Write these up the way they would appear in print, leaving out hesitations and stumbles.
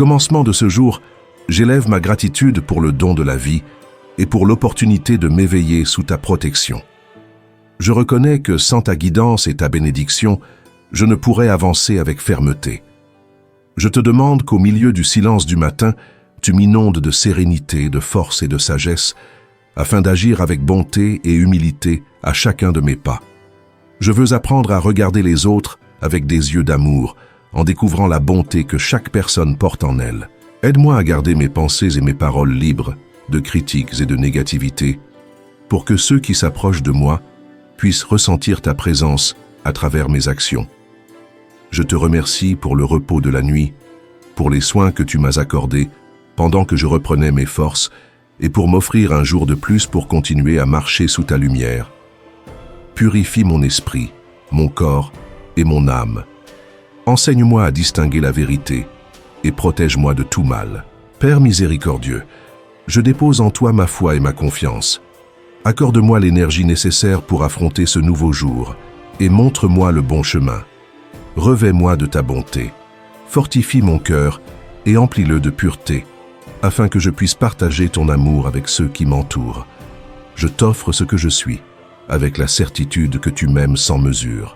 commencement de ce jour, j'élève ma gratitude pour le don de la vie et pour l'opportunité de m'éveiller sous ta protection. Je reconnais que sans ta guidance et ta bénédiction, je ne pourrais avancer avec fermeté. Je te demande qu'au milieu du silence du matin, tu m'inondes de sérénité, de force et de sagesse, afin d'agir avec bonté et humilité à chacun de mes pas. Je veux apprendre à regarder les autres avec des yeux d'amour, en découvrant la bonté que chaque personne porte en elle. Aide-moi à garder mes pensées et mes paroles libres de critiques et de négativité, pour que ceux qui s'approchent de moi puissent ressentir ta présence à travers mes actions. Je te remercie pour le repos de la nuit, pour les soins que tu m'as accordés pendant que je reprenais mes forces et pour m'offrir un jour de plus pour continuer à marcher sous ta lumière. Purifie mon esprit, mon corps et mon âme. Enseigne-moi à distinguer la vérité et protège-moi de tout mal. Père miséricordieux, je dépose en toi ma foi et ma confiance. Accorde-moi l'énergie nécessaire pour affronter ce nouveau jour et montre-moi le bon chemin. Revêt-moi de ta bonté, fortifie mon cœur et emplis-le de pureté, afin que je puisse partager ton amour avec ceux qui m'entourent. Je t'offre ce que je suis, avec la certitude que tu m'aimes sans mesure.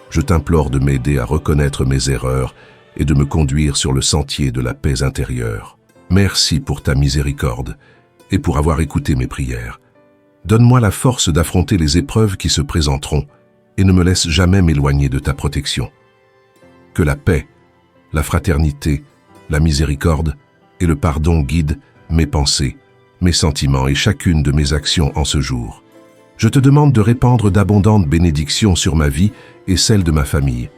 Je t'implore de m'aider à reconnaître mes erreurs et de me conduire sur le sentier de la paix intérieure. Merci pour ta miséricorde et pour avoir écouté mes prières. Donne-moi la force d'affronter les épreuves qui se présenteront et ne me laisse jamais m'éloigner de ta protection. Que la paix, la fraternité, la miséricorde et le pardon guident mes pensées, mes sentiments et chacune de mes actions en ce jour. Je te demande de répandre d'abondantes bénédictions sur ma vie et celle de ma famille,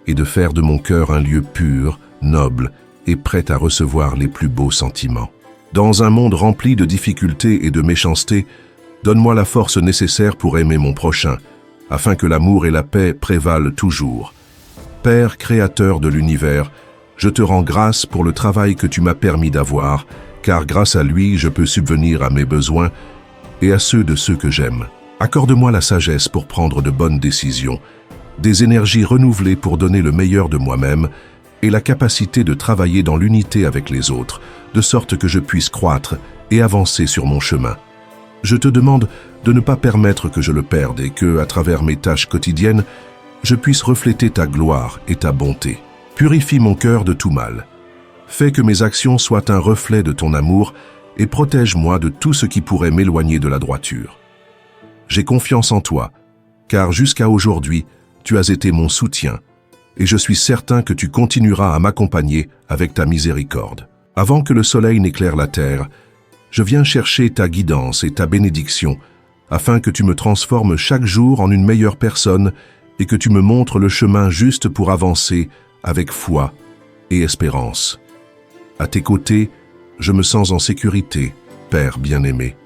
et de faire de mon cœur un lieu pur, noble et prêt à recevoir les plus beaux sentiments. Dans un monde rempli de difficultés et de méchanceté, donne-moi la force nécessaire pour aimer mon prochain, afin que l'amour et la paix prévalent toujours. Père créateur de l'univers, je te rends grâce pour le travail que tu m'as permis d'avoir, car grâce à lui, je peux subvenir à mes besoins et à ceux de ceux que j'aime. Accorde-moi la sagesse pour prendre de bonnes décisions, des énergies renouvelées pour donner le meilleur de moi-même et la capacité de travailler dans l'unité avec les autres, de sorte que je puisse croître et avancer sur mon chemin. Je te demande de ne pas permettre que je le perde et que, à travers mes tâches quotidiennes, je puisse refléter ta gloire et ta bonté. Purifie mon cœur de tout mal. Fais que mes actions soient un reflet de ton amour et protège-moi de tout ce qui pourrait m'éloigner de la droiture. J'ai confiance en toi, car jusqu'à aujourd'hui, tu as été mon soutien, et je suis certain que tu continueras à m'accompagner avec ta miséricorde. Avant que le soleil n'éclaire la terre, je viens chercher ta guidance et ta bénédiction, afin que tu me transformes chaque jour en une meilleure personne et que tu me montres le chemin juste pour avancer avec foi et espérance. À tes côtés, je me sens en sécurité, Père bien-aimé.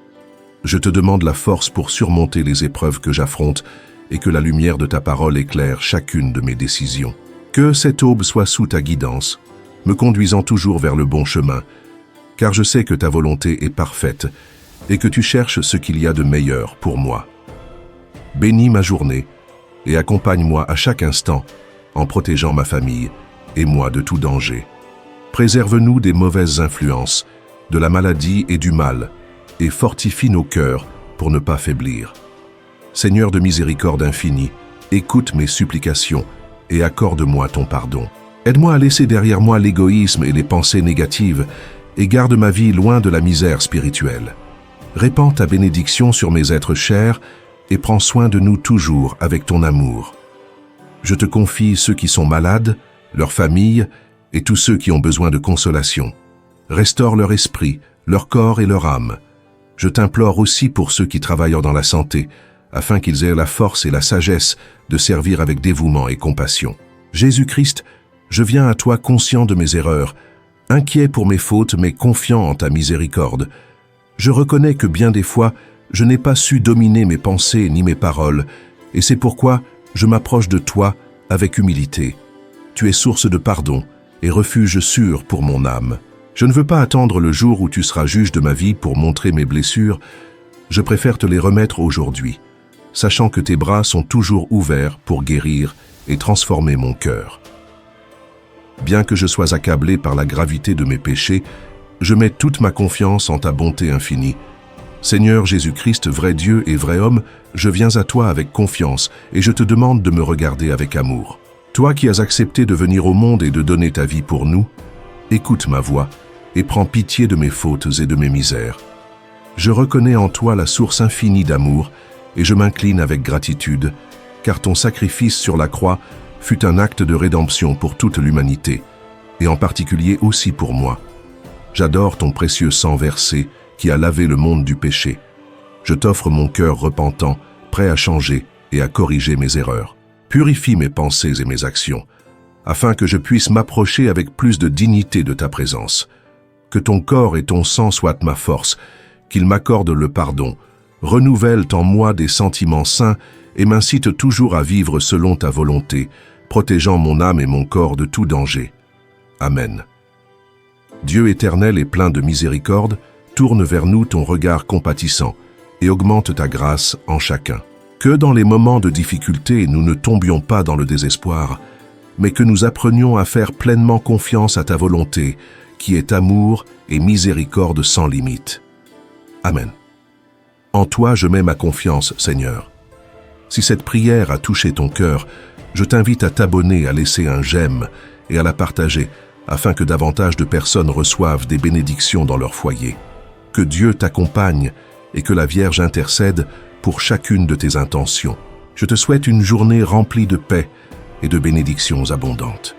Je te demande la force pour surmonter les épreuves que j'affronte et que la lumière de ta parole éclaire chacune de mes décisions. Que cette aube soit sous ta guidance, me conduisant toujours vers le bon chemin, car je sais que ta volonté est parfaite et que tu cherches ce qu'il y a de meilleur pour moi. Bénis ma journée et accompagne-moi à chaque instant en protégeant ma famille et moi de tout danger. Préserve-nous des mauvaises influences, de la maladie et du mal, et fortifie nos cœurs pour ne pas faiblir. Seigneur de miséricorde infinie, écoute mes supplications et accorde-moi ton pardon. Aide-moi à laisser derrière moi l'égoïsme et les pensées négatives et garde ma vie loin de la misère spirituelle. Répands ta bénédiction sur mes êtres chers et prends soin de nous toujours avec ton amour. Je te confie ceux qui sont malades, leurs familles et tous ceux qui ont besoin de consolation. Restaure leur esprit, leur corps et leur âme. Je t'implore aussi pour ceux qui travaillent dans la santé, afin qu'ils aient la force et la sagesse de servir avec dévouement et compassion. Jésus-Christ, je viens à toi conscient de mes erreurs, inquiet pour mes fautes mais confiant en ta miséricorde. Je reconnais que bien des fois, je n'ai pas su dominer mes pensées ni mes paroles, et c'est pourquoi je m'approche de toi avec humilité. Tu es source de pardon et refuge sûr pour mon âme. Je ne veux pas attendre le jour où tu seras juge de ma vie pour montrer mes blessures. Je préfère te les remettre aujourd'hui, sachant que tes bras sont toujours ouverts pour guérir et transformer mon cœur. Bien que je sois accablé par la gravité de mes péchés, je mets toute ma confiance en ta bonté infinie. Seigneur Jésus-Christ, vrai Dieu et vrai homme, je viens à toi avec confiance et je te demande de me regarder avec amour. Toi qui as accepté de venir au monde et de donner ta vie pour nous, écoute ma voix et prends pitié de mes fautes et de mes misères. Je reconnais en toi la source infinie d'amour et je m'incline avec gratitude, car ton sacrifice sur la croix fut un acte de rédemption pour toute l'humanité, et en particulier aussi pour moi. J'adore ton précieux sang versé qui a lavé le monde du péché. Je t'offre mon cœur repentant, prêt à changer et à corriger mes erreurs. Purifie mes pensées et mes actions, afin que je puisse m'approcher avec plus de dignité de ta présence. Que ton corps et ton sang soient ma force, qu'ils m'accordent le pardon, renouvellent en moi des sentiments sains et m'incitent toujours à vivre selon ta volonté, protégeant mon âme et mon corps de tout danger. Amen. Dieu éternel et plein de miséricorde, tourne vers nous ton regard compatissant et augmente ta grâce en chacun. Que dans les moments de difficulté, nous ne tombions pas dans le désespoir, mais que nous apprenions à faire pleinement confiance à ta volonté, qui est amour et miséricorde sans limite. Amen. En toi, je mets ma confiance, Seigneur. Si cette prière a touché ton cœur, je t'invite à t'abonner, à laisser un j'aime et à la partager, afin que davantage de personnes reçoivent des bénédictions dans leur foyer. Que Dieu t'accompagne et que la Vierge intercède pour chacune de tes intentions. Je te souhaite une journée remplie de paix et de bénédictions abondantes.